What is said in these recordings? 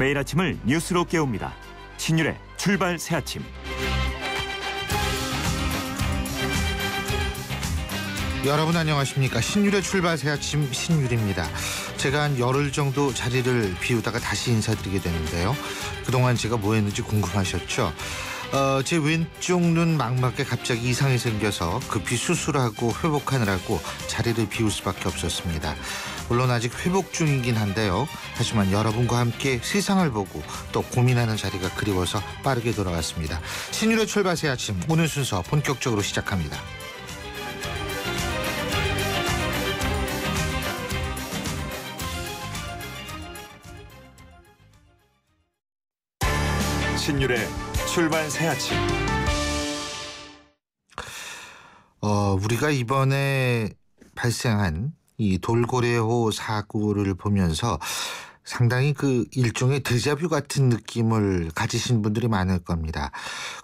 매일 아침을 뉴스로 깨웁니다. 신율의 출발 새아침. 여러분 안녕하십니까. 신율의 출발 새아침 신율입니다. 제가 한 열흘 정도 자리를 비우다가 다시 인사드리게 되는데요. 그동안 제가 뭐 했는지 궁금하셨죠? 제 왼쪽 눈 망막에 갑자기 이상이 생겨서 급히 수술하고 회복하느라고 자리를 비울 수밖에 없었습니다. 물론 아직 회복 중이긴 한데요. 하지만 여러분과 함께 세상을 보고 또 고민하는 자리가 그리워서 빠르게 돌아왔습니다. 신율의 출발 새아침 오늘 순서 본격적으로 시작합니다. 신율의 출발 새아침. 우리가 이번에 발생한 이 돌고래호 사고를 보면서 상당히 그 일종의 데자뷰 같은 느낌을 가지신 분들이 많을 겁니다.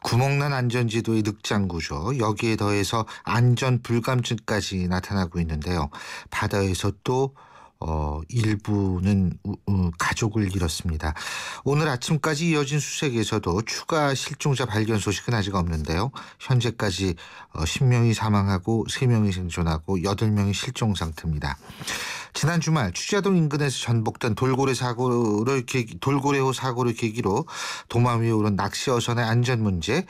구멍난 안전지도의 늑장구조, 여기에 더해서 안전 불감증까지 나타나고 있는데요. 바다에서 또 일부는 가족을 잃었습니다. 오늘 아침까지 이어진 수색에서도 추가 실종자 발견 소식은 아직 없는데요. 현재까지 10명이 사망하고 3명이 생존하고 8명이 실종 상태입니다. 지난 주말 취자동 인근에서 전복된 돌고래호 사고를 계기로 도마 위에 오른 낚시 어선의 안전 문제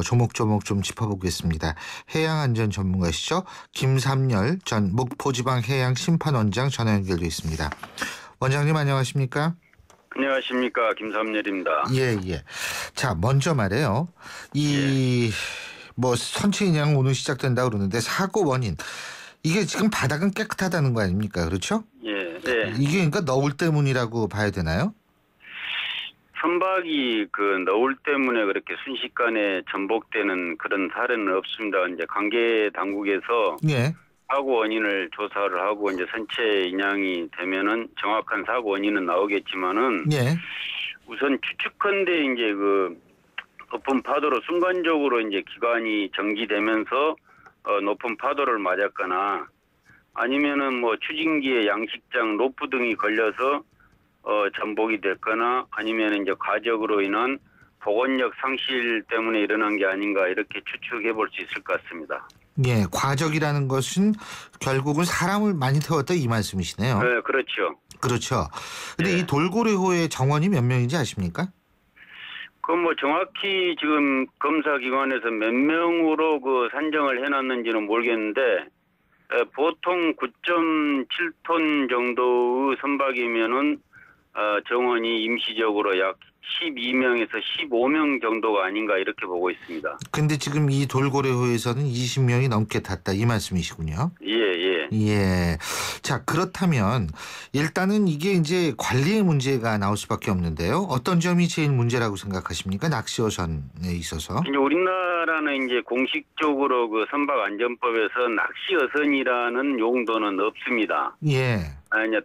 조목조목 좀 짚어보겠습니다. 해양안전 전문가시죠. 김삼열 전 목포지방해양심판원장 전화 연결돼 있습니다. 원장님 안녕하십니까? 안녕하십니까. 김삼열입니다. 예. 자, 먼저 말해요. 선체인양 오늘 시작된다 그러는데 사고 원인. 이게 지금 바닥은 깨끗하다는 거 아닙니까? 그렇죠? 예. 이게 그러니까 너울 때문이라고 봐야 되나요? 선박이 그 너울 때문에 그렇게 순식간에 전복되는 그런 사례는 없습니다. 이제 관계 당국에서 사고 원인을 조사를 하고 이제 선체 인양이 되면은 정확한 사고 원인은 나오겠지만은 우선 추측컨대 이제 그 높은 파도로 순간적으로 이제 기관이 정지되면서 높은 파도를 맞았거나 아니면은 뭐 추진기에 양식장 로프 등이 걸려서 전복이 됐거나 아니면 이제 과적으로 인한 복원력 상실 때문에 일어난 게 아닌가 이렇게 추측해 볼 수 있을 것 같습니다. 예, 과적이라는 것은 결국은 사람을 많이 태웠다 이 말씀이시네요. 네, 그렇죠. 그렇죠. 근데 이 돌고래호의 정원이 몇 명인지 아십니까? 뭐 정확히 지금 검사기관에서 몇 명으로 그 산정을 해놨는지는 모르겠는데 보통 9.7톤 정도의 선박이면은 정원이 임시적으로 약 12명에서 15명 정도가 아닌가 이렇게 보고 있습니다. 근데 지금 이 돌고래호에서는 20명이 넘게 탔다 이 말씀이시군요. 예. 자, 그렇다면 일단은 이게 이제 관리의 문제가 나올 수밖에 없는데요. 어떤 점이 제일 문제라고 생각하십니까? 낚시어선에 있어서. 이제 우리나라는 이제 공식적으로 그 선박안전법에서 낚시어선이라는 용도는 없습니다. 이제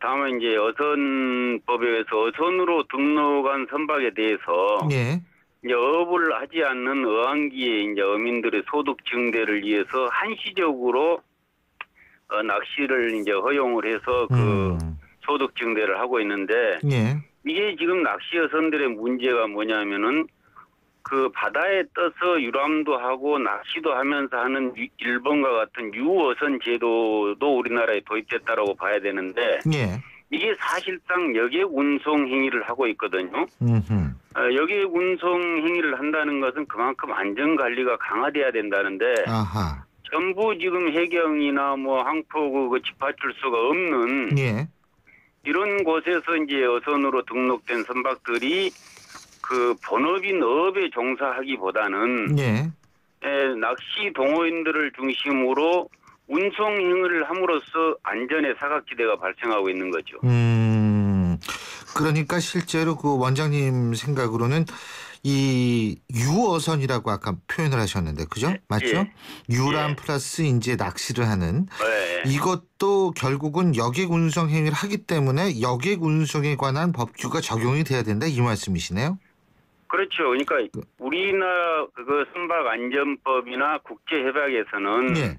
다만 이제 어선법에 의해서 어선으로 등록한 선박에 대해서 이제 어업을 하지 않는 어항기에 이제 어민들의 소득 증대를 위해서 한시적으로 낚시를 이제 허용을 해서 그 소득 증대를 하고 있는데 이게 지금 낚시 어선들의 문제가 뭐냐면은 그 바다에 떠서 유람도 하고 낚시도 하면서 하는 일본과 같은 유어선 제도도 우리나라에 도입됐다라고 봐야 되는데 이게 사실상 여객 운송 행위를 하고 있거든요. 여객 운송 행위를 한다는 것은 그만큼 안전 관리가 강화돼야 된다는데 전부 지금 해경이나 뭐 항포구 그 집파출소가 없는 이런 곳에서 이제 어선으로 등록된 선박들이 그 본업인 어업에 종사하기보다는 낚시 동호인들을 중심으로 운송 행위를 함으로써 안전의 사각지대가 발생하고 있는 거죠. 그러니까 실제로 그 원장님 생각으로는 이 유어선이라고 아까 표현을 하셨는데 그죠? 맞죠? 유람 플러스 이제 낚시를 하는 이것도 결국은 여객 운송 행위를 하기 때문에 여객 운송에 관한 법규가 적용이 돼야 된다 이 말씀이시네요. 그렇죠. 그러니까 우리나라 그 선박안전법이나 국제협약에서는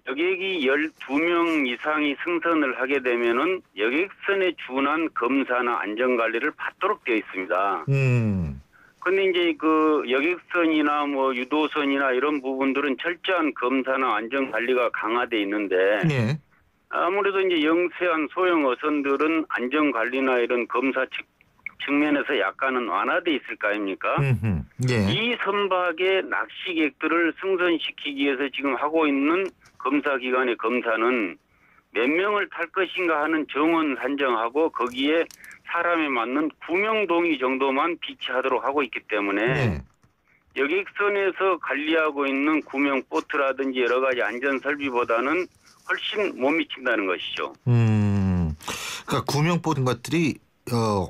여객이 12명 이상이 승선을 하게 되면은 여객선에 준한 검사나 안전관리를 받도록 되어 있습니다. 근데 이제 그 여객선이나 뭐 유도선이나 이런 부분들은 철저한 검사나 안전관리가 강화돼 있는데 예. 아무래도 이제 영세한 소형 어선들은 안전관리나 이런 검사 측면에서 약간은 완화돼 있을 거 아닙니까? 예. 이 선박의 낚시객들을 승선시키기 위해서 지금 하고 있는 검사기관의 검사는 몇 명을 탈 것인가 하는 정원 산정하고 거기에 사람에 맞는 구명동의 정도만 비치하도록 하고 있기 때문에 네. 여객선에서 관리하고 있는 구명보트라든지 여러 가지 안전설비보다는 훨씬 못 미친다는 것이죠. 그러니까 구명보트 것들이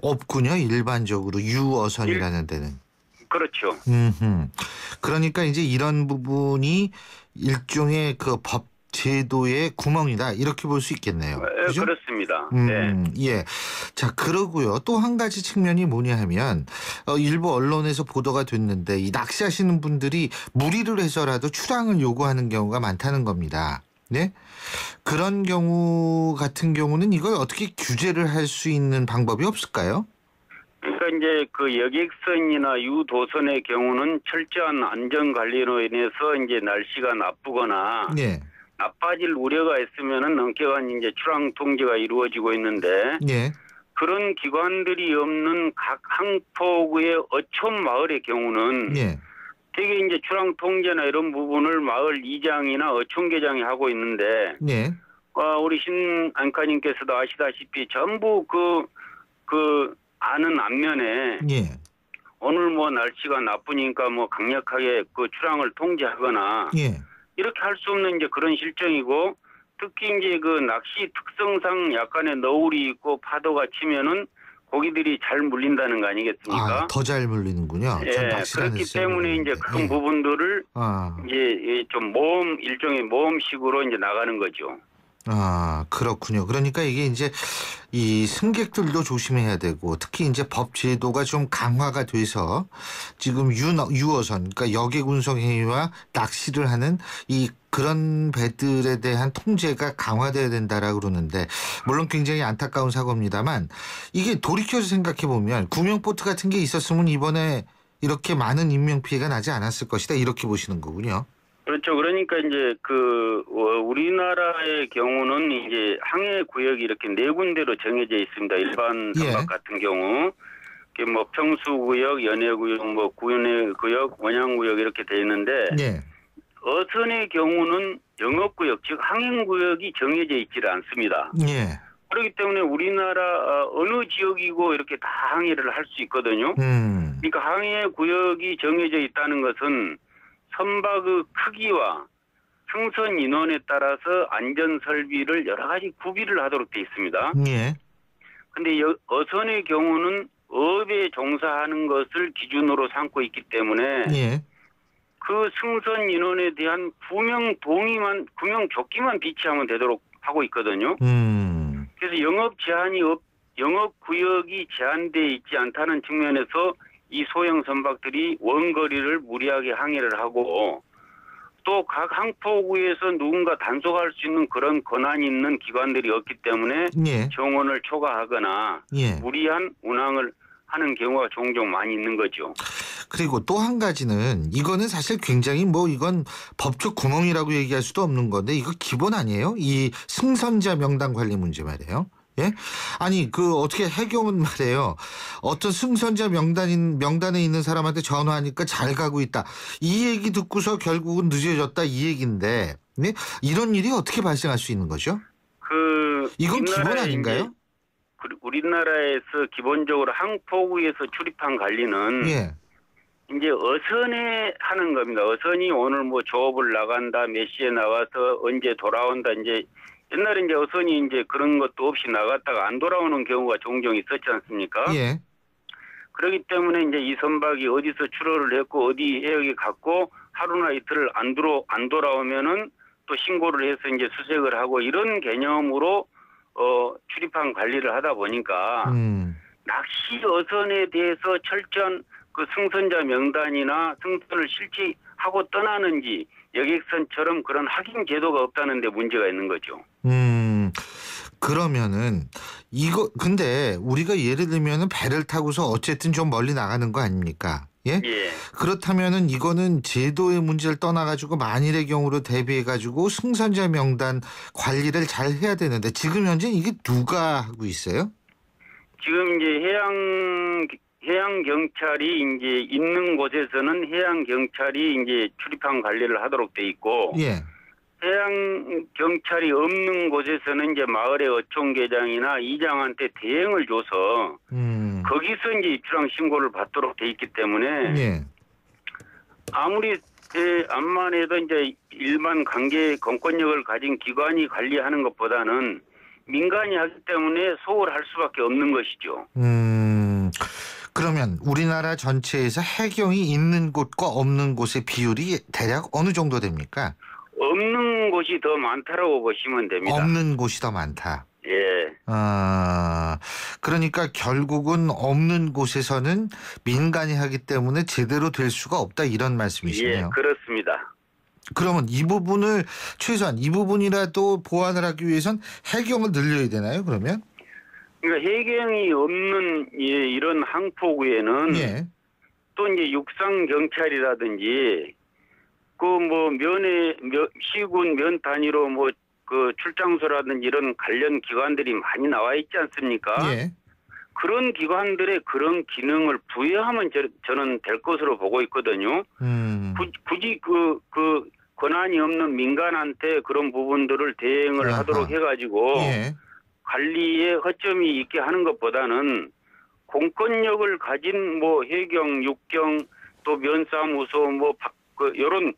없군요. 일반적으로 유어선이라는 데는. 그렇죠. 그러니까 이제 이런 부분이 일종의 그 법 제도의 구멍이다 이렇게 볼 수 있겠네요. 그죠? 그렇습니다. 네. 예. 자, 그러고요. 또 한 가지 측면이 뭐냐 하면 일부 언론에서 보도가 됐는데 이 낚시하시는 분들이 무리를 해서라도 출항을 요구하는 경우가 많다는 겁니다. 네? 그런 경우 같은 경우는 이걸 어떻게 규제를 할 수 있는 방법이 없을까요? 그러니까 이제 그 여객선이나 유도선의 경우는 철저한 안전 관리로 인해서 이제 날씨가 나쁘거나 네. 나빠질 우려가 있으면은 엄격한 이제 출항 통제가 이루어지고 있는데 네. 그런 기관들이 없는 각 항포구의 어촌 마을의 경우는 네. 되게 이제 출항 통제나 이런 부분을 마을 이장이나 어촌계장이 하고 있는데 네. 우리 신 안카님께서도 아시다시피 전부 그 아는 안면에 예. 오늘 뭐 날씨가 나쁘니까 뭐 강력하게 그 출항을 통제하거나 예. 이렇게 할 수 없는 이제 그런 실정이고 특히 이제 그 낚시 특성상 약간의 너울이 있고 파도가 치면은 고기들이 잘 물린다는 거 아니겠습니까? 더 잘 물리는군요. 예, 그렇기 때문에 이제 그런 부분들을 이제 좀 일종의 모험식으로 이제 나가는 거죠. 그렇군요. 그러니까 이게 이제 이 승객들도 조심해야 되고 특히 이제 법 제도가 좀 강화가 돼서 지금 유어선 그러니까 여객 운송 행위와 낚시를 하는 이 그런 배들에 대한 통제가 강화돼야 된다라고 그러는데 물론 굉장히 안타까운 사고입니다만 이게 돌이켜서 생각해 보면 구명보트 같은 게 있었으면 이번에 이렇게 많은 인명 피해가 나지 않았을 것이다 이렇게 보시는 거군요. 그렇죠. 그러니까 이제 우리나라의 경우는 이제 항해 구역이 이렇게 네 군데로 정해져 있습니다. 일반 선박 같은 경우, 뭐 평수구역, 연해구역, 뭐 구연해구역, 원양구역 이렇게 돼 있는데 어선의 경우는 영업구역, 즉 항행구역이 정해져 있지를 않습니다. 그렇기 때문에 우리나라 어느 지역이고 이렇게 다 항해를 할 수 있거든요. 그러니까 항해 구역이 정해져 있다는 것은 선박의 크기와 승선 인원에 따라서 안전 설비를 여러 가지 구비를 하도록 되어 있습니다. 그런데 어선의 경우는 업에 종사하는 것을 기준으로 삼고 있기 때문에 그 승선 인원에 대한 구명 조끼만 비치하면 되도록 하고 있거든요. 그래서 영업 구역이 제한되어 있지 않다는 측면에서 이 소형 선박들이 원거리를 무리하게 항해를 하고 또 각 항포구에서 누군가 단속할 수 있는 그런 권한이 있는 기관들이 없기 때문에 정원을 초과하거나 무리한 운항을 하는 경우가 종종 많이 있는 거죠. 그리고 또 한 가지는 이거는 사실 굉장히 이건 법적 구멍이라고 얘기할 수도 없는 건데 이거 기본 아니에요? 이 승선자 명단 관리 문제 말이에요. 예? 아니 어떻게 해경은 말이에요. 어떤 승선자 명단에 있는 사람한테 전화하니까 잘 가고 있다. 이 얘기 듣고서 결국은 늦어졌다 이 얘기인데 이런 일이 어떻게 발생할 수 있는 거죠? 이건 기본 아닌가요? 우리나라에서 기본적으로 항포구에서 출입항 관리는 이제 어선에 하는 겁니다. 어선이 오늘 뭐 조업을 나간다, 몇 시에 나와서 언제 돌아온다 이제. 옛날에 이제 어선이 이제 그런 것도 없이 나갔다가 안 돌아오는 경우가 종종 있었지 않습니까? 그렇기 때문에 이제 이 선박이 어디서 출어를 했고 어디 해역에 갔고 하루나 이틀을 안 돌아오면은 또 신고를 해서 이제 수색을 하고 이런 개념으로 출입항 관리를 하다 보니까 낚시 어선에 대해서 철저한 그 승선자 명단이나 승선을 하고 떠나는지 여객선처럼 그런 확인 제도가 없다는 데 문제가 있는 거죠. 그러면은 이거 근데 우리가 예를 들면은 배를 타고서 어쨌든 좀 멀리 나가는 거 아닙니까? 예? 예. 그렇다면은 이거는 제도의 문제를 떠나가지고 만일의 경우로 대비해가지고 승선자 명단 관리를 잘 해야 되는데 지금 현재 이게 누가 하고 있어요? 지금 이제 해양 경찰이 이제 있는 곳에서는 해양 경찰이 이제 출입항 관리를 하도록 돼 있고, 예. 해양 경찰이 없는 곳에서는 이제 마을의 어촌계장이나 이장한테 대행을 줘서 거기서 이제 입출항 신고를 받도록 돼 있기 때문에 예. 아무리 암만 해도 이제 일반 관계 공권력을 가진 기관이 관리하는 것보다는 민간이 하기 때문에 소홀할 수밖에 없는 것이죠. 그러면 우리나라 전체에서 해경이 있는 곳과 없는 곳의 비율이 대략 어느 정도 됩니까? 없는 곳이 더 많다라고 보시면 됩니다. 없는 곳이 더 많다. 예. 그러니까 결국은 없는 곳에서는 민간이 하기 때문에 제대로 될 수가 없다 이런 말씀이시네요. 예, 그렇습니다. 그러면 이 부분을 최소한 이 부분이라도 보완을 하기 위해선 해경을 늘려야 되나요? 그러면? 그러니까 해경이 없는 이런 항포구에는 예. 또 이제 육상 경찰이라든지 그 뭐 시군 면 단위로 뭐 그 출장소라든지 이런 관련 기관들이 많이 나와 있지 않습니까? 예. 그런 기관들의 그런 기능을 부여하면 저는 될 것으로 보고 있거든요. 굳이 그 권한이 없는 민간한테 그런 부분들을 대행을 하도록 해가지고 예. 관리에 허점이 있게 하는 것보다는 공권력을 가진 뭐 해경, 육경, 또 면사무소 이런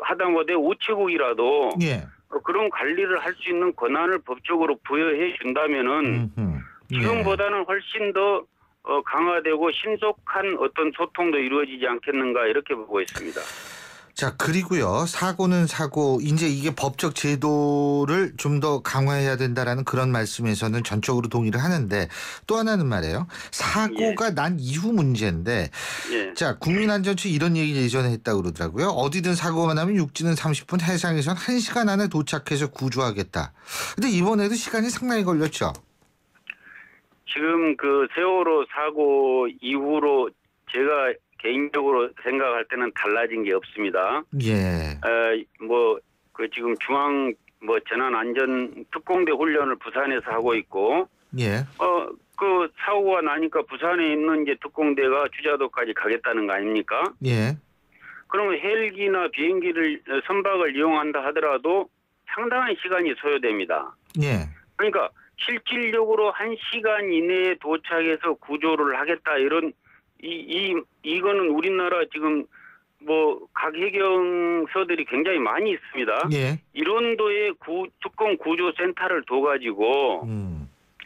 하다못해 우체국이라도 예. 그런 관리를 할 수 있는 권한을 법적으로 부여해 준다면은 지금보다는 훨씬 더 강화되고 신속한 어떤 소통도 이루어지지 않겠는가 이렇게 보고 있습니다. 자, 그리고요. 사고는 사고, 이제 이게 법적 제도를 좀 더 강화해야 된다라는 그런 말씀에서는 전적으로 동의를 하는데 또 하나는 말이에요. 사고가 난 이후 문제인데 자, 국민안전처 이런 얘기 예전에 했다고 그러더라고요. 어디든 사고가 나면 육지는 30분, 해상에선 1시간 안에 도착해서 구조하겠다. 근데 이번에도 시간이 상당히 걸렸죠. 지금 그 세월호 사고 이후로 제가 개인적으로 생각할 때는 달라진 게 없습니다. 예. 지금 중앙 재난안전 특공대 훈련을 부산에서 하고 있고, 예. 그 사고가 나니까 부산에 있는 이제 특공대가 주자도까지 가겠다는 거 아닙니까? 예. 그러면 헬기나 비행기를 선박을 이용한다 하더라도 상당한 시간이 소요됩니다. 예. 그러니까 실질적으로 1시간 이내에 도착해서 구조를 하겠다 이런 이거는 우리나라 지금 각 해경서들이 굉장히 많이 있습니다. 예. 이런도에 특공 구조 센터를 둬가지고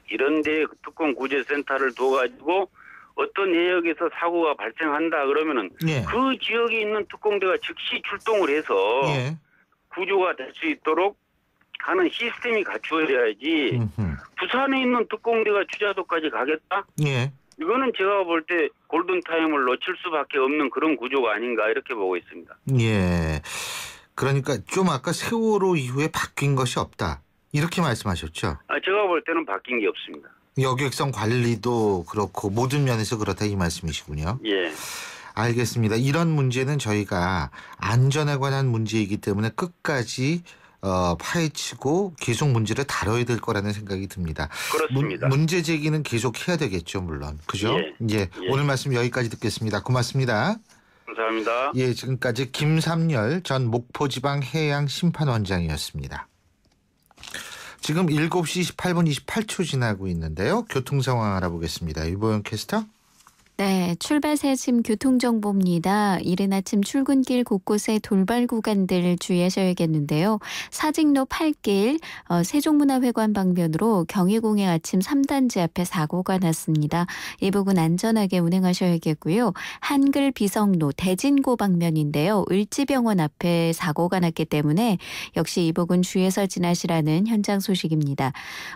이런데 특공 구조 센터를 둬가지고 어떤 해역에서 사고가 발생한다 그러면은 그 지역에 있는 특공대가 즉시 출동을 해서 구조가 될 수 있도록 하는 시스템이 갖추어져야지. 부산에 있는 특공대가 주자도까지 가겠다? 예. 이거는 제가 볼 때 골든타임을 놓칠 수밖에 없는 그런 구조가 아닌가 이렇게 보고 있습니다. 예. 그러니까 좀 아까 세월호 이후에 바뀐 것이 없다. 이렇게 말씀하셨죠? 제가 볼 때는 바뀐 게 없습니다. 여객선 관리도 그렇고 모든 면에서 그렇다 이 말씀이시군요. 예. 알겠습니다. 이런 문제는 저희가 안전에 관한 문제이기 때문에 끝까지 파헤치고 계속 문제를 다뤄야 될 거라는 생각이 듭니다. 그렇습니다. 문제 제기는 계속 해야 되겠죠, 물론. 그죠? 예. 오늘 말씀 여기까지 듣겠습니다. 고맙습니다. 감사합니다. 예, 지금까지 김삼열 전 목포지방 해양심판원장이었습니다. 지금 7시 18분 28초 지나고 있는데요. 교통 상황 알아보겠습니다. 유보영 캐스터. 네, 출발 새침 교통정보입니다. 이른 아침 출근길 곳곳에 돌발 구간들 주의하셔야겠는데요. 사직로 8길 세종문화회관 방면으로 경희공행 아침 3단지 앞에 사고가 났습니다. 이 부분 안전하게 운행하셔야겠고요. 한글 비성로 대진고 방면인데요. 을지병원 앞에 사고가 났기 때문에 역시 이 부분 주의해서 지나시라는 현장 소식입니다.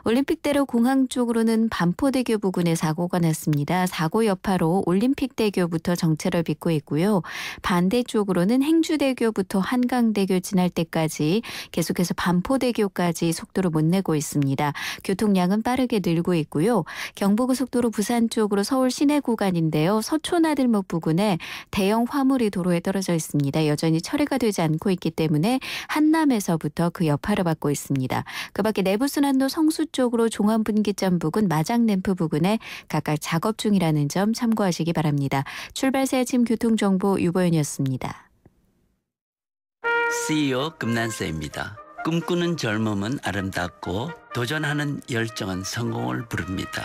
올림픽대로 공항 쪽으로는 반포대교 부근에 사고가 났습니다. 사고 여파로 방면으로 올림픽대교부터 정체를 빚고 있고요. 반대쪽으로는 행주대교부터 한강대교 지날 때까지 계속해서 반포대교까지 속도를 못 내고 있습니다. 교통량은 빠르게 늘고 있고요. 경부고속도로 부산 쪽으로 서울 시내 구간인데요. 서초나들목 부근에 대형 화물이 도로에 떨어져 있습니다. 여전히 처리가 되지 않고 있기 때문에 한남에서부터 그 여파를 받고 있습니다. 그 밖에 내부순환로 성수 쪽으로 종암분기점 부근 마장램프 부근에 각각 작업 중이라는 점 참고하시기 바랍니다. 출발 새 아침 교통정보 유보연이었습니다. CEO 금난세입니다. 꿈꾸는 젊음은 아름답고 도전하는 열정은 성공을 부릅니다.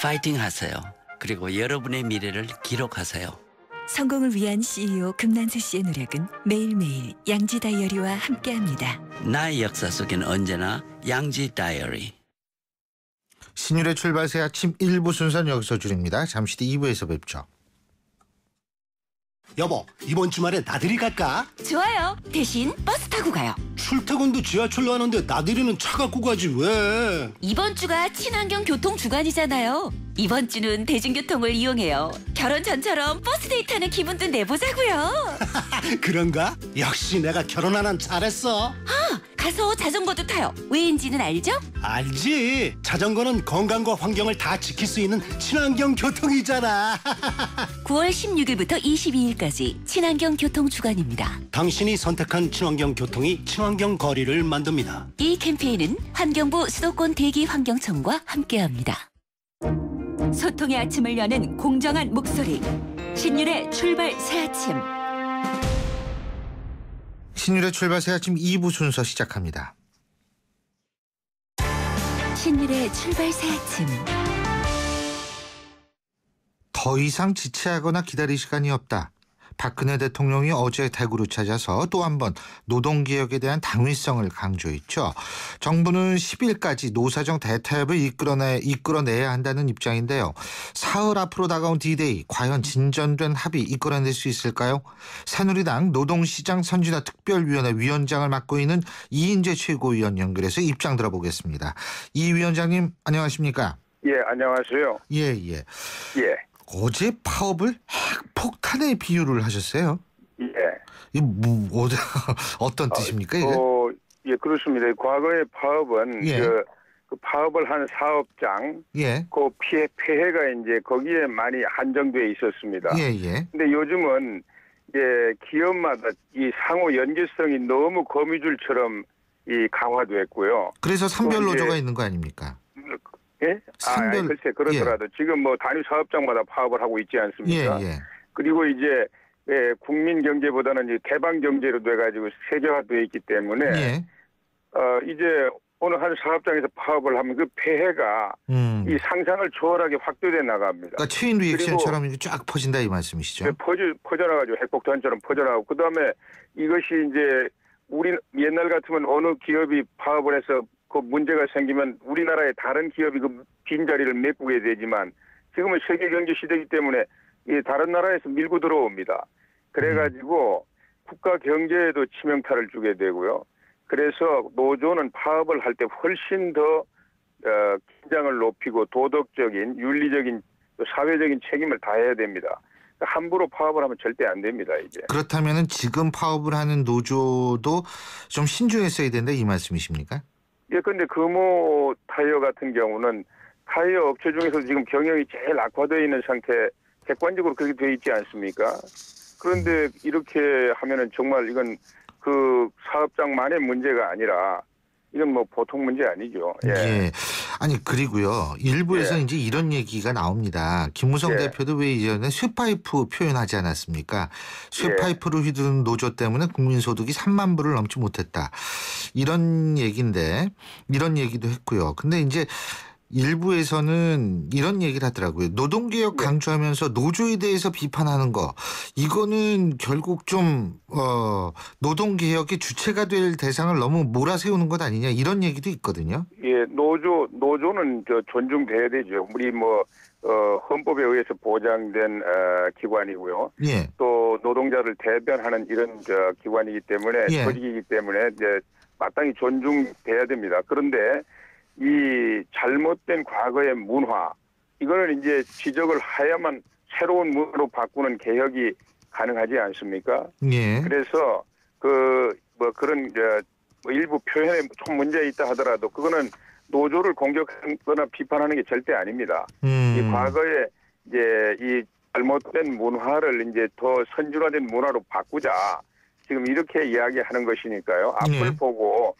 파이팅 하세요. 그리고 여러분의 미래를 기록하세요. 성공을 위한 CEO 금난세 씨의 노력은 매일매일 양지 다이어리와 함께합니다. 나의 역사 속엔 언제나 양지 다이어리. 신율의 출발새 아침 1부 순서는 여기서 줄입니다. 잠시 뒤 2부에서 뵙죠. 여보, 이번 주말에 나들이 갈까? 좋아요. 대신 버스 타고 가요. 출퇴근도 지하철로 하는데 나들이는 차 갖고 가지 왜? 이번 주가 친환경 교통 주간이잖아요. 이번 주는 대중교통을 이용해요. 결혼 전처럼 버스 데이트하는 기분도 내보자고요. 그런가? 역시 내가 결혼 안 한 잘했어. 가서 자전거도 타요. 왜인지는 알죠? 알지. 자전거는 건강과 환경을 다 지킬 수 있는 친환경 교통이잖아. 9월 16일부터 22일까지 친환경 교통 주간입니다. 당신이 선택한 친환경 교통이 친환경 거리를 만듭니다. 이 캠페인은 환경부 수도권 대기환경청과 함께합니다. 소통의 아침을 여는 공정한 목소리. 신율의 출발 새 아침. 신율의 출발 새 아침 2부 순서 시작합니다. 신율의 출발 새 아침. 더 이상 지체하거나 기다릴 시간이 없다. 박근혜 대통령이 어제 대구를 찾아서 또 한 번 노동개혁에 대한 당위성을 강조했죠. 정부는 10일까지 노사정 대타협을 이끌어내야 한다는 입장인데요. 사흘 앞으로 다가온 D-Day, 과연 진전된 합의 이끌어낼 수 있을까요? 새누리당 노동시장 선진화 특별위원회 위원장을 맡고 있는 이인재 최고위원 연결해서 입장 들어보겠습니다. 이 위원장님 안녕하십니까? 예, 안녕하세요. 예. 어제 파업을 핵폭탄에 비유를 하셨어요? 예. 이 어떤 뜻입니까 이게? 예, 그렇습니다. 과거의 파업은 예. 그 파업을 한 사업장, 예. 그 폐해가 이제 거기에 많이 한정돼 있었습니다. 예. 근데 요즘은 기업마다 이 상호 연계성이 너무 거미줄처럼 강화됐고요. 그래서 산별 노조가 있는 거 아닙니까? 예? 글쎄 그렇더라도 지금 뭐 단위 사업장마다 파업을 하고 있지 않습니까? 예. 그리고 이제 국민 경제보다는 이제 개방 경제로 돼가지고 세계화되어 있기 때문에 이제 어느 한 사업장에서 파업을 하면 그 폐해가 이 상상을 초월하게 확대돼 나갑니다. 그러니까 체인 리액션처럼 이게 쫙 퍼진다 이 말씀이시죠? 퍼져나가지고 핵폭탄처럼 퍼져나가고 그다음에 이것이 이제 우리 옛날 같으면 어느 기업이 파업을 해서 그 문제가 생기면 우리나라의 다른 기업이 그 빈자리를 메꾸게 되지만 지금은 세계 경제 시대이기 때문에 이 다른 나라에서 밀고 들어옵니다. 그래가지고 국가 경제에도 치명타를 주게 되고요. 그래서 노조는 파업을 할 때 훨씬 더 긴장을 높이고 도덕적인, 윤리적인, 사회적인 책임을 다해야 됩니다. 함부로 파업을 하면 절대 안 됩니다. 이제. 그렇다면은 지금 파업을 하는 노조도 좀 신중했어야 된다 이 말씀이십니까? 예, 근데 금호 타이어 같은 경우는 타이어 업체 중에서 지금 경영이 제일 악화되어 있는 상태, 객관적으로 그렇게 되어 있지 않습니까? 그런데 이렇게 하면은 정말 이건 그 사업장만의 문제가 아니라 이건 뭐 보통 문제 아니죠. 예. 아니 그리고요 일부에서 이제 이런 얘기가 나옵니다. 김무성 대표도 왜 이전에 쇠파이프 표현하지 않았습니까? 쇠파이프를 휘두른 노조 때문에 국민소득이 3만 불을 넘지 못했다. 이런 얘기인데 이런 얘기도 했고요. 근데 이제 일부에서는 이런 얘기를 하더라고요. 노동개혁 강조하면서 노조에 대해서 비판하는 거 이거는 결국 좀 노동개혁의 주체가 될 대상을 너무 몰아세우는 것 아니냐 이런 얘기도 있거든요. 예, 노조는 존중돼야 되죠. 우리 헌법에 의해서 보장된 기관이고요. 예. 또 노동자를 대변하는 이런 기관이기 때문에 조직이기 때문에 이제 마땅히 존중돼야 됩니다. 그런데 이 잘못된 과거의 문화 이거는 이제 지적을 해야만 새로운 문화로 바꾸는 개혁이 가능하지 않습니까? 예. 그래서 그런 일부 표현에 좀 문제가 있다 하더라도 그거는 노조를 공격하거나 비판하는 게 절대 아닙니다. 이 과거에 이제 이 잘못된 문화를 이제 더 선진화된 문화로 바꾸자. 지금 이렇게 이야기하는 것이니까요. 앞을 보고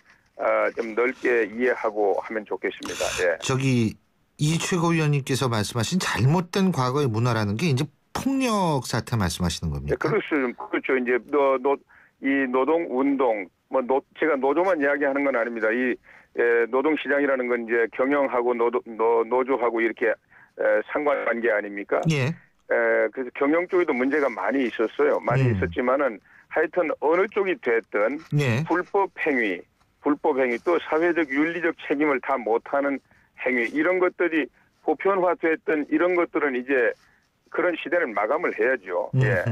좀 넓게 이해하고 하면 좋겠습니다. 예. 저기 이 최고위원님께서 말씀하신 잘못된 과거의 문화라는 게 이제 폭력 사태 말씀하시는 겁니까? 네, 그렇죠. 이제 이 노동 운동 제가 노조만 이야기하는 건 아닙니다. 이 노동 시장이라는 건 이제 경영하고 노조하고 이렇게 상관관계 아닙니까? 예. 그래서 경영 쪽에도 문제가 많이 있었어요. 많이 있었지만은 하여튼 어느 쪽이 됐든 예. 불법 행위 또 사회적 윤리적 책임을 다 못하는 행위 이런 것들이 보편화됐던 이런 것들은 이제 그런 시대는 마감을 해야죠. 예.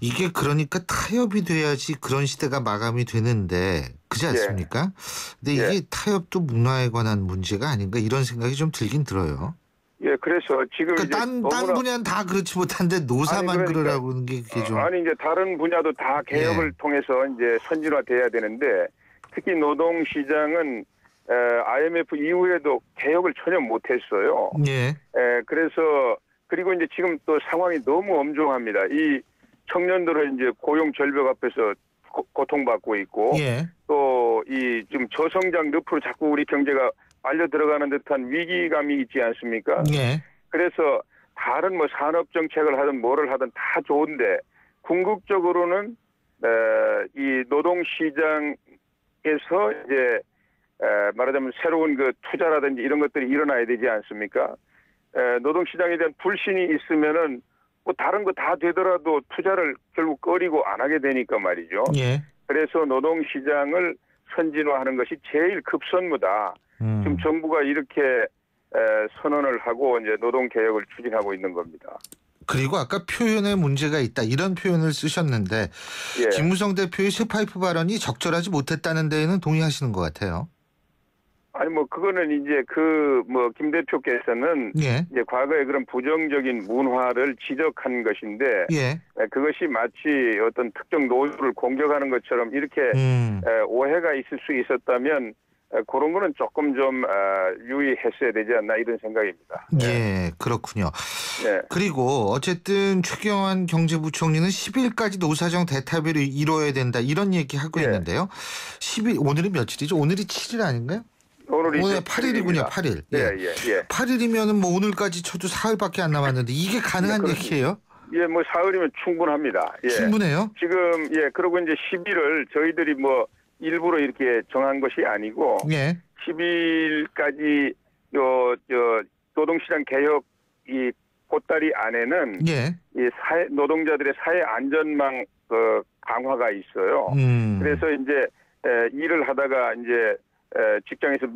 이게 그러니까 타협이 돼야지 그런 시대가 마감이 되는데 그렇지 않습니까? 근데 이게 타협도 문화에 관한 문제가 아닌가 이런 생각이 좀 들긴 들어요. 예, 그래서 지금 그러니까 딴 분야는 다 그렇지 못한데 노사만 그러라고 하는 게 그게 좀 이제 다른 분야도 다 개혁을 통해서 이제 선진화돼야 되는데 특히 노동 시장은 IMF 이후에도 개혁을 전혀 못했어요. 예. 그래서 그리고 이제 지금 또 상황이 너무 엄중합니다. 이 청년들은 이제 고용 절벽 앞에서 고통받고 있고 또 이 지금 저성장 늪으로 자꾸 우리 경제가 빨려 들어가는 듯한 위기감이 있지 않습니까? 예. 그래서 다른 산업 정책을 하든 뭐를 하든 다 좋은데 궁극적으로는 이 노동 시장에서 이제 말하자면 새로운 그 투자라든지 이런 것들이 일어나야 되지 않습니까? 노동 시장에 대한 불신이 있으면은 뭐 다른 거 다 되더라도 투자를 결국 꺼리고 안 하게 되니까 말이죠. 예. 그래서 노동 시장을 선진화하는 것이 제일 급선무다. 지금 정부가 이렇게 선언을 하고 이제 노동 개혁을 추진하고 있는 겁니다. 그리고 아까 표현에 문제가 있다 이런 표현을 쓰셨는데 김무성 대표의 쇠파이프 발언이 적절하지 못했다는 데에는 동의하시는 것 같아요. 아니 그거는 이제 김 대표께서는 이제 과거에 그런 부정적인 문화를 지적한 것인데 그것이 마치 어떤 특정 노조를 공격하는 것처럼 이렇게 오해가 있을 수 있었다면 그런 거는 조금 좀 유의했어야 되지 않나 이런 생각입니다. 예, 그렇군요. 그리고 어쨌든 최경환 경제부총리는 10일까지 노사정 대타협을 이뤄야 된다 이런 얘기하고 있는데요. 10일 오늘이 며칠이죠? 오늘이 7일 아닌가요? 오늘 8일이군요. 8일. 예. 8일이면은 오늘까지 쳐도 사흘밖에 안 남았는데 이게 가능한 얘기예요? 예, 사흘이면 충분합니다. 예. 충분해요? 지금 그리고 이제 10일을 저희들이 일부러 이렇게 정한 것이 아니고 10일까지 노동시장 개혁 이 보따리 안에는 이 노동자들의 사회 안전망 강화가 있어요. 그래서 이제 일을 하다가 이제 직장에서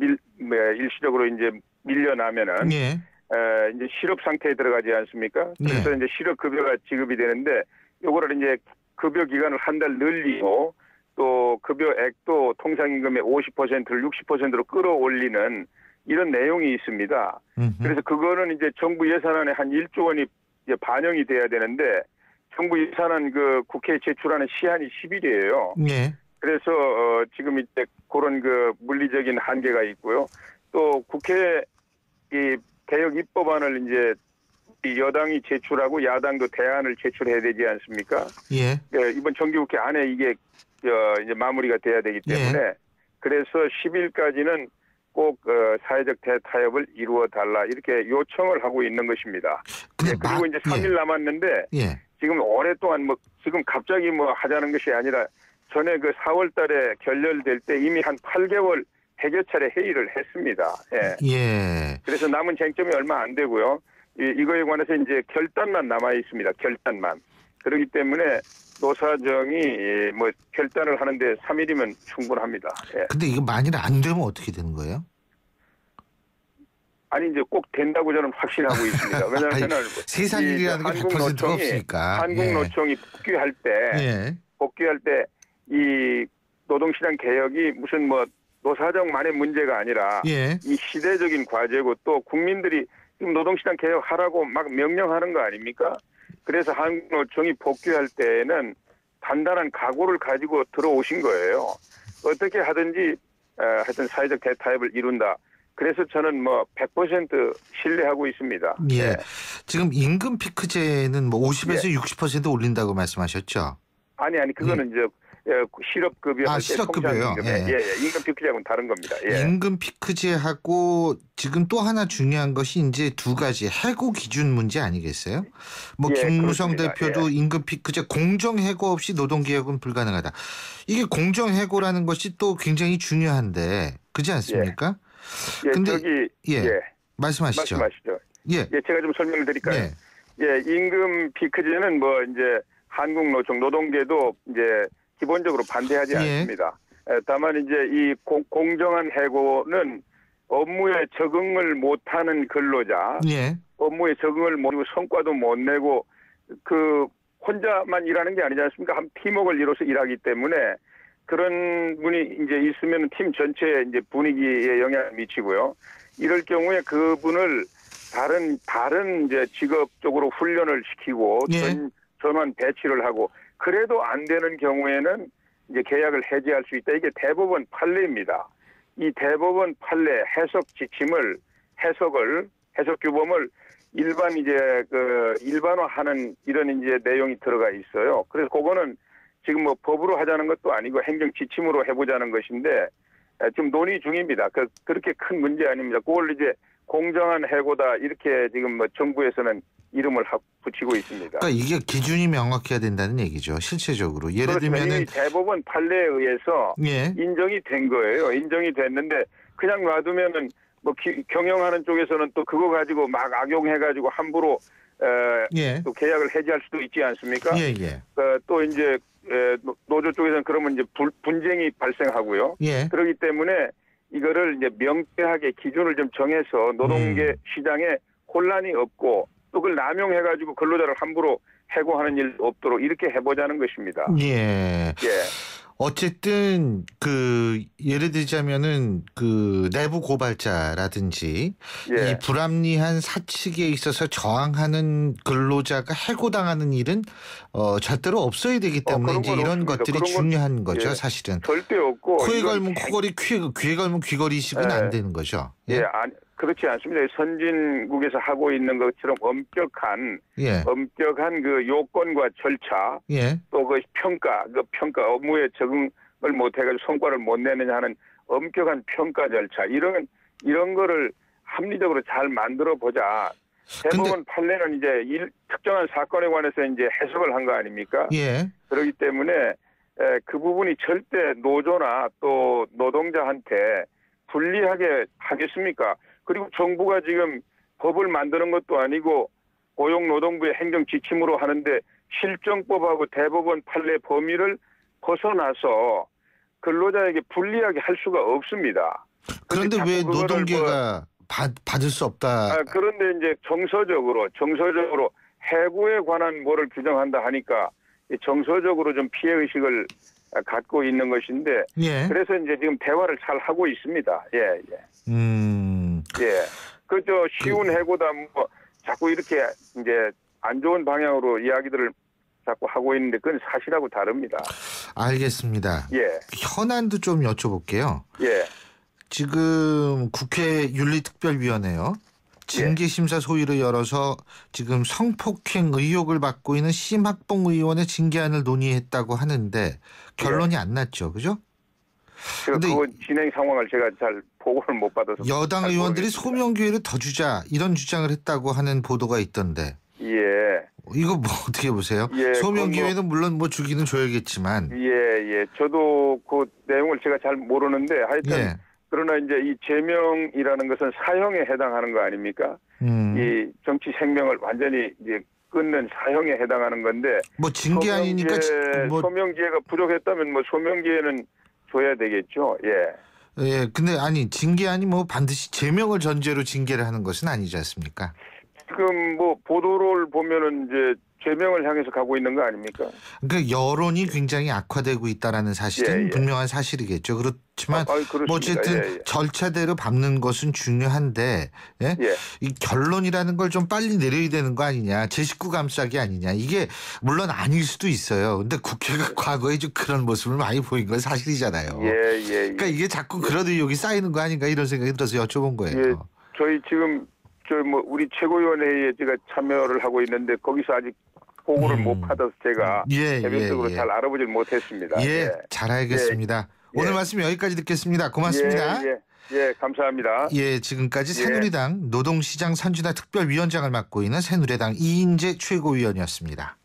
일시적으로 이제 밀려나면은 이제 실업 상태에 들어가지 않습니까? 그래서 이제 실업 급여가 지급이 되는데 요거를 이제 급여 기간을 한 달 늘리고 또 급여액도 통상임금의 50%를 60%로 끌어올리는 이런 내용이 있습니다. 그래서 그거는 이제 정부 예산안에 한 1조 원이 이제 반영이 돼야 되는데 정부 예산안 국회에 제출하는 시한이 10일이에요. 그래서 지금 이제 그런 물리적인 한계가 있고요. 또 국회 이 개혁 입법안을 이제 여당이 제출하고 야당도 대안을 제출해야 되지 않습니까? 이번 정기국회 안에 이게 이제 마무리가 돼야 되기 때문에 그래서 10일까지는 꼭 사회적 대타협을 이루어 달라 이렇게 요청을 하고 있는 것입니다. 그리고 이제 3일 남았는데 지금 오랫동안 지금 갑자기 하자는 것이 아니라 전에 4월 달에 결렬될 때 이미 한 8개월 100여 차례 회의를 했습니다. 그래서 남은 쟁점이 얼마 안 되고요. 이거에 관해서 이제 결단만 남아 있습니다. 결단만. 그렇기 때문에 노사정이 결단을 하는데 3일이면 충분합니다. 근데 이거 만일 안 되면 어떻게 되는 거예요? 아니 이제 꼭 된다고 저는 확신하고 있습니다. 왜냐하면 세상 일이라는 게 100%가 없으니까. 한국노총이 복귀할 때 이 노동시장 개혁이 무슨 노사정만의 문제가 아니라 이 시대적인 과제고 또 국민들이 지금 노동시장 개혁하라고 막 명령하는 거 아닙니까? 그래서 한국노총이 복귀할 때에는 단단한 각오를 가지고 들어오신 거예요. 어떻게 하든지 하여튼 사회적 대타협을 이룬다. 그래서 저는 뭐 100% 신뢰하고 있습니다. 예. 네. 지금 임금 피크제는 뭐 50에서 60% 올린다고 말씀하셨죠? 아니 그거는 이제 실업급여 할 때 실업급여요. 예. 임금 피크제하고는 다른 겁니다. 예. 임금 피크제하고 지금 또 하나 중요한 것이 이제 두 가지 해고 기준 문제 아니겠어요? 뭐 예, 김무성 그렇습니다. 대표도 임금 피크제 공정 해고 없이 노동개혁은 불가능하다. 이게 공정 해고라는 것이 또 굉장히 중요한데 그렇지 않습니까? 예, 근데 예. 말씀하시죠. 예, 제가 좀 설명을 드릴까요? 예, 임금 피크제는 뭐 이제 한국노총 노동계도 이제 기본적으로 반대하지 않습니다. 다만 이제 이 공정한 해고는 업무에 적응을 못하는 근로자, 업무에 적응을 못하고 성과도 못 내고 그 혼자만 일하는 게 아니지 않습니까? 한 팀워크를 이뤄서 일하기 때문에 그런 분이 이제 있으면 팀 전체의 이제 분위기에 영향을 미치고요. 이럴 경우에 그분을 다른 이제 직업적으로 훈련을 시키고 전환 배치를 하고 그래도 안 되는 경우에는 이제 계약을 해지할 수 있다. 이게 대법원 판례입니다. 이 대법원 판례 해석 지침을 해석 규범을 일반화하는 이런 이제 내용이 들어가 있어요. 그래서 그거는 지금 뭐 법으로 하자는 것도 아니고 행정 지침으로 해보자는 것인데 지금 논의 중입니다. 그렇게 큰 문제 아닙니다. 그걸 이제 공정한 해고다 이렇게 지금 뭐 정부에서는 이름을 붙이고 있습니다. 그러니까 이게 기준이 명확해야 된다는 얘기죠. 실체적으로 예를 들면은 대법원 판례에 의해서 인정이 된 거예요. 인정이 됐는데 그냥 놔두면은 뭐 경영하는 쪽에서는 또 그거 가지고 막 악용해가지고 함부로 또 계약을 해지할 수도 있지 않습니까? 또 이제 노조 쪽에서는 그러면 이제 분쟁이 발생하고요. 그렇기 때문에 이거를 이제 명쾌하게 기준을 좀 정해서 노동계 시장에 혼란이 없고 또 그걸 남용해가지고 근로자를 함부로 해고하는 일 없도록 이렇게 해보자는 것입니다. 어쨌든 예를 들자면은 내부 고발자라든지 이 불합리한 사측에 있어서 저항하는 근로자가 해고당하는 일은 절대로 없어야 되기 때문에 이제 이런 없습니다. 것들이 중요한 거죠, 사실은. 절대 없고 코에 걸면 코걸이, 귀에 걸면 귀걸이식은 안 되는 거죠. 그렇지 않습니다. 선진국에서 하고 있는 것처럼 엄격한 그 요건과 절차, 또 그 평가 업무에 적응을 못해가지고 성과를 못 내느냐 하는 엄격한 평가 절차 이런 거를 합리적으로 잘 만들어 보자. 대법원 판례는 이제 특정한 사건에 관해서 이제 해석을 한 거 아닙니까? 그렇기 때문에 그 부분이 절대 노조나 또 노동자한테 불리하게 하겠습니까? 그리고 정부가 지금 법을 만드는 것도 아니고 고용노동부의 행정지침으로 하는데 실정법하고 대법원 판례 범위를 벗어나서 근로자에게 불리하게 할 수가 없습니다. 그런데 왜 노동계가 받을 수 없다? 그런데 이제 정서적으로 해고에 관한 뭐를 규정한다 하니까 정서적으로 좀 피해의식을 갖고 있는 것인데 그래서 이제 지금 대화를 잘 하고 있습니다. 그저 쉬운 해고다 뭐 자꾸 이렇게 이제 안 좋은 방향으로 이야기들을 자꾸 하고 있는데 그건 사실하고 다릅니다. 알겠습니다. 현안도 좀 여쭤볼게요. 지금 국회 윤리특별위원회요. 징계심사 소위를 열어서 지금 성폭행 의혹을 받고 있는 심학봉 의원의 징계안을 논의했다고 하는데 결론이 안 났죠. 그죠? 그런데 그 진행 상황을 제가 잘 보고를 못 받아서 여당 의원들이 소명 기회를 더 주자 이런 주장을 했다고 하는 보도가 있던데. 이거 뭐 어떻게 보세요? 소명 기회는 물론 뭐 주기는 줘야겠지만. 저도 그 내용을 제가 잘 모르는데 하여튼 그러나 이제 이 제명이라는 것은 사형에 해당하는 거 아닙니까? 이 정치 생명을 완전히 이제 끊는 사형에 해당하는 건데. 뭐 징계안이니까 소명 기회가 부족했다면 뭐 소명 기회는 줘야 되겠죠. 근데 아니 징계안이 뭐 반드시 제명을 전제로 징계를 하는 것은 아니지 않습니까? 지금 뭐 보도를 보면은 이제 제명을 향해서 가고 있는 거 아닙니까? 그러니까 여론이 굉장히 악화되고 있다라는 사실은 분명한 사실이겠죠. 그렇지만 뭐 어쨌든 절차대로 밟는 것은 중요한데 이 결론이라는 걸 좀 빨리 내려야 되는 거 아니냐. 제 식구 감싸기 아니냐. 이게 물론 아닐 수도 있어요. 근데 국회가 과거에 좀 그런 모습을 많이 보인 건 사실이잖아요. 그러니까 이게 자꾸 그런 의혹이 쌓이는 거 아닌가 이런 생각이 들어서 여쭤본 거예요. 저희 지금 우리 최고위원회에 제가 참여를 하고 있는데 거기서 아직 보고를 못 받아서 제가 개별적으로 잘 알아보질 못했습니다. 잘 알겠습니다. 오늘 말씀 여기까지 듣겠습니다. 고맙습니다. 감사합니다. 지금까지 새누리당 노동시장 선진화 특별위원장을 맡고 있는 새누리당 이인재 최고위원이었습니다.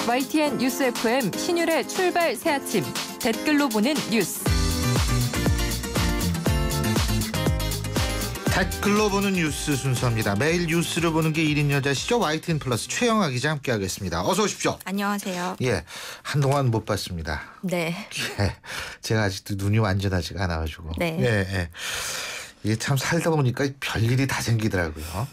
YTN 뉴스 FM 신율의 출발 새아침 댓글로 보는 뉴스. 댓글로 보는 뉴스 순서입니다. 매일 뉴스를 보는 게 1인 여자시죠. YTN 플러스 최영아 기자 함께하겠습니다. 어서 오십시오. 안녕하세요. 한동안 못 봤습니다. 네. 제가 아직도 눈이 완전하지가 않아가지고. 이게 참 살다 보니까 별일이 다 생기더라고요.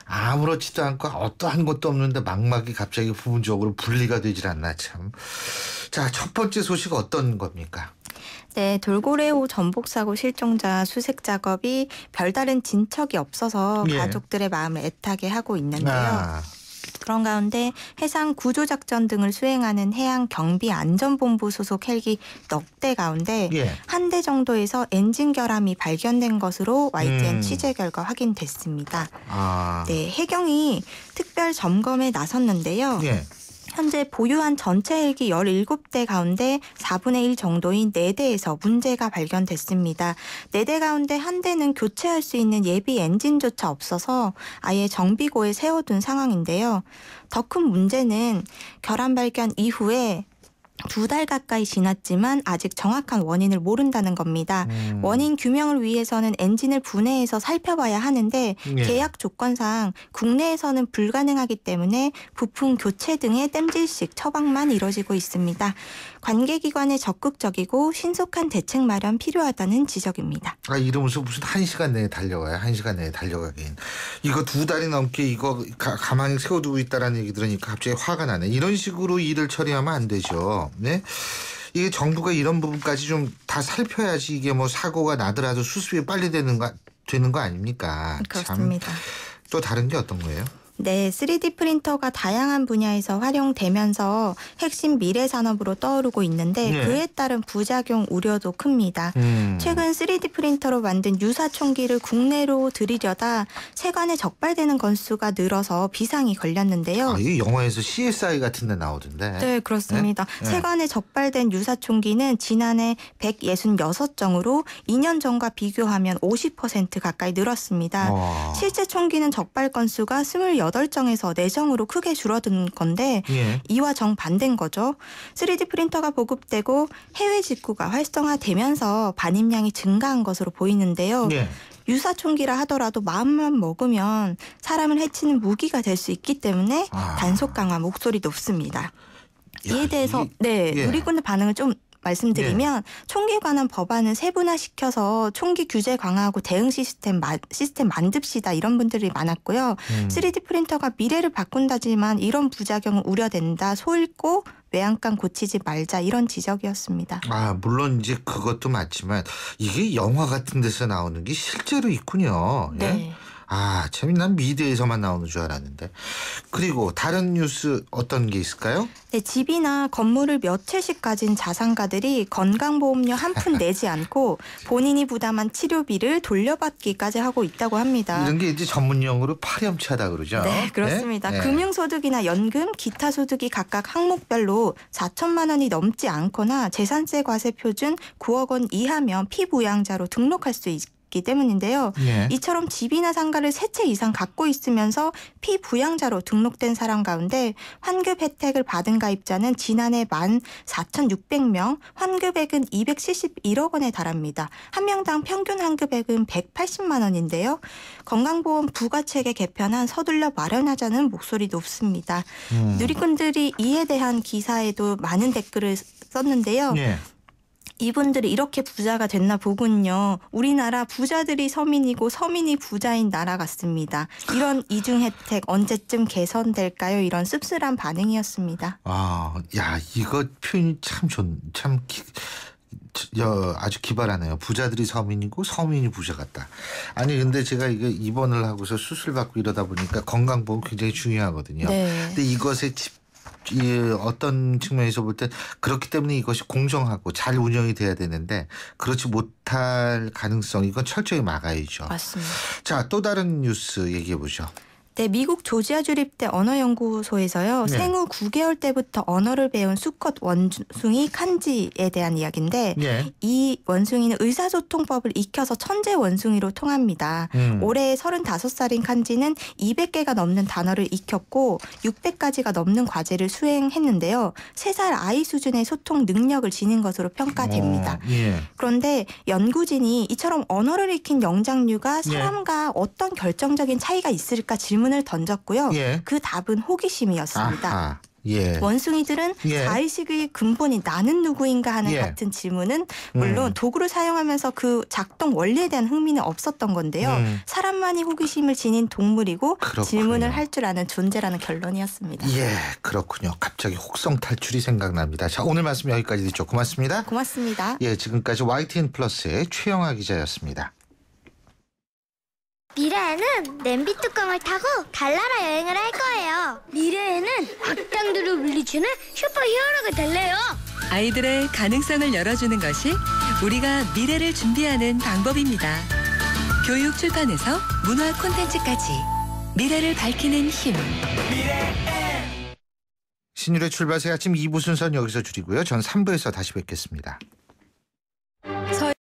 아무렇지도 않고 어떠한 것도 없는데 막막이 갑자기 부분적으로 분리가 되질 않나 참. 자, 첫 번째 소식 어떤 겁니까? 네, 돌고래호 전복사고 실종자 수색 작업이 별다른 진척이 없어서 가족들의 마음을 애타게 하고 있는데요. 그런 가운데 해상 구조작전 등을 수행하는 해양경비안전본부 소속 헬기 넉 대 가운데 한 대 정도에서 엔진 결함이 발견된 것으로 YTN 취재 결과 확인됐습니다. 네, 해경이 특별 점검에 나섰는데요. 현재 보유한 전체 헬기 17대 가운데 4분의 1 정도인 4대에서 문제가 발견됐습니다. 4대 가운데 한 대는 교체할 수 있는 예비 엔진조차 없어서 아예 정비고에 세워둔 상황인데요. 더 큰 문제는 결함 발견 이후에 2달 가까이 지났지만 아직 정확한 원인을 모른다는 겁니다. 원인 규명을 위해서는 엔진을 분해해서 살펴봐야 하는데 계약 조건상 국내에서는 불가능하기 때문에 부품 교체 등의 땜질식 처방만 이뤄지고 있습니다. 관계기관에 적극적이고 신속한 대책 마련 필요하다는 지적입니다. 이러면서 무슨 1시간 내에 달려가요. 1시간 내에 달려가긴. 이거 2달이 넘게 이거 가만히 세워두고 있다라는 얘기 들으니까 갑자기 화가 나네. 이런 식으로 일을 처리하면 안 되죠. 이게 정부가 이런 부분까지 좀 다 살펴야지 이게 뭐 사고가 나더라도 수습이 빨리 되는 거 아닙니까? 그렇습니다. 참. 또 다른 게 어떤 거예요? 네, 3D 프린터가 다양한 분야에서 활용되면서 핵심 미래 산업으로 떠오르고 있는데 그에 따른 부작용 우려도 큽니다. 최근 3D 프린터로 만든 유사 총기를 국내로 들이려다 세관에 적발되는 건수가 늘어서 비상이 걸렸는데요. 이게 영화에서 CSI 같은 데 나오던데. 네, 그렇습니다. 세관에 적발된 유사 총기는 지난해 166정으로 2년 전과 비교하면 50% 가까이 늘었습니다. 실제 총기는 적발 건수가 28정에서 4정으로 크게 줄어든 건데 이와 정반대인 거죠. 3D 프린터가 보급되고 해외 직구가 활성화되면서 반입량이 증가한 것으로 보이는데요. 유사 총기라 하더라도 마음만 먹으면 사람을 해치는 무기가 될 수 있기 때문에 단속 강화 목소리 높습니다. 이에 대해서 누리꾼의 반응을 좀 말씀드리면 총기에 관한 법안을 세분화시켜서 총기 규제 강화하고 대응 시스템 만듭시다 이런 분들이 많았고요. 3D 프린터가 미래를 바꾼다지만 이런 부작용은 우려된다. 소 잃고 외양간 고치지 말자 이런 지적이었습니다. 물론 이제 그것도 맞지만 이게 영화 같은 데서 나오는 게 실제로 있군요. 참 난 미드에서만 나오는 줄 알았는데. 그리고 다른 뉴스 어떤 게 있을까요? 네, 집이나 건물을 몇 채씩 가진 자산가들이 건강보험료 한 푼 내지 않고 본인이 부담한 치료비를 돌려받기까지 하고 있다고 합니다. 이런 게 이제 전문용어로 파렴치하다 그러죠? 네, 그렇습니다. 금융소득이나 연금, 기타 소득이 각각 항목별로 4천만 원이 넘지 않거나 재산세 과세 표준 9억 원 이하면 피부양자로 등록할 수 있습니다. 때문인데요. 이처럼 집이나 상가를 3채 이상 갖고 있으면서 피부양자로 등록된 사람 가운데 환급 혜택을 받은 가입자는 지난해 14,600명, 환급액은 271억 원에 달합니다. 한 명당 평균 환급액은 180만 원인데요. 건강보험 부가체계 개편안 서둘러 마련하자는 목소리 높습니다. 누리꾼들이 이에 대한 기사에도 많은 댓글을 썼는데요. 이분들이 이렇게 부자가 됐나 보군요. 우리나라 부자들이 서민이고 서민이 부자인 나라 같습니다. 이런 이중 혜택 언제쯤 개선될까요? 이런 씁쓸한 반응이었습니다. 야, 이거 표현이 아주 기발하네요. 부자들이 서민이고 서민이 부자 같다. 아니 근데 제가 이거 입원을 하고서 수술 받고 이러다 보니까 건강보험 굉장히 중요하거든요. 네. 근데 이것의 어떤 측면에서 볼 때 그렇기 때문에 이것이 공정하고 잘 운영이 돼야 되는데 그렇지 못할 가능성 이건 철저히 막아야죠. 맞습니다. 자, 또 다른 뉴스 얘기해 보죠. 네, 미국 조지아 주립대 언어연구소에서요. 네. 생후 9개월 때부터 언어를 배운 수컷 원숭이 칸지에 대한 이야기인데 네. 이 원숭이는 의사소통법을 익혀서 천재 원숭이로 통합니다. 올해 35살인 칸지는 200개가 넘는 단어를 익혔고 600가지가 넘는 과제를 수행했는데요. 3살 아이 수준의 소통 능력을 지닌 것으로 평가됩니다. 예. 그런데 연구진이 이처럼 언어를 익힌 영장류가 사람과 어떤 결정적인 차이가 있을까 질문을 던졌고요. 예. 그 답은 호기심이었습니다. 아하. 예. 원숭이들은 예. 자의식의 근본이 나는 누구인가 하는 같은 질문은 물론 도구를 사용하면서 그 작동 원리에 대한 흥미는 없었던 건데요. 사람만이 호기심을 지닌 동물이고 그렇군요. 질문을 할 줄 아는 존재라는 결론이었습니다. 예, 그렇군요. 갑자기 혹성 탈출이 생각납니다. 자, 오늘 말씀 여기까지 듣죠. 고맙습니다. 고맙습니다. 예, 지금까지 YTN 플러스의 최영아 기자였습니다. 미래에는 냄비 뚜껑을 타고 달나라 여행을 할 거예요. 미래에는 악당들을 물리치는 슈퍼히어로가 될래요. 아이들의 가능성을 열어주는 것이 우리가 미래를 준비하는 방법입니다. 교육 출판에서 문화 콘텐츠까지 미래를 밝히는 힘. 신율의 출발새 아침 2부 순서는 여기서 줄이고요. 전 3부에서 다시 뵙겠습니다.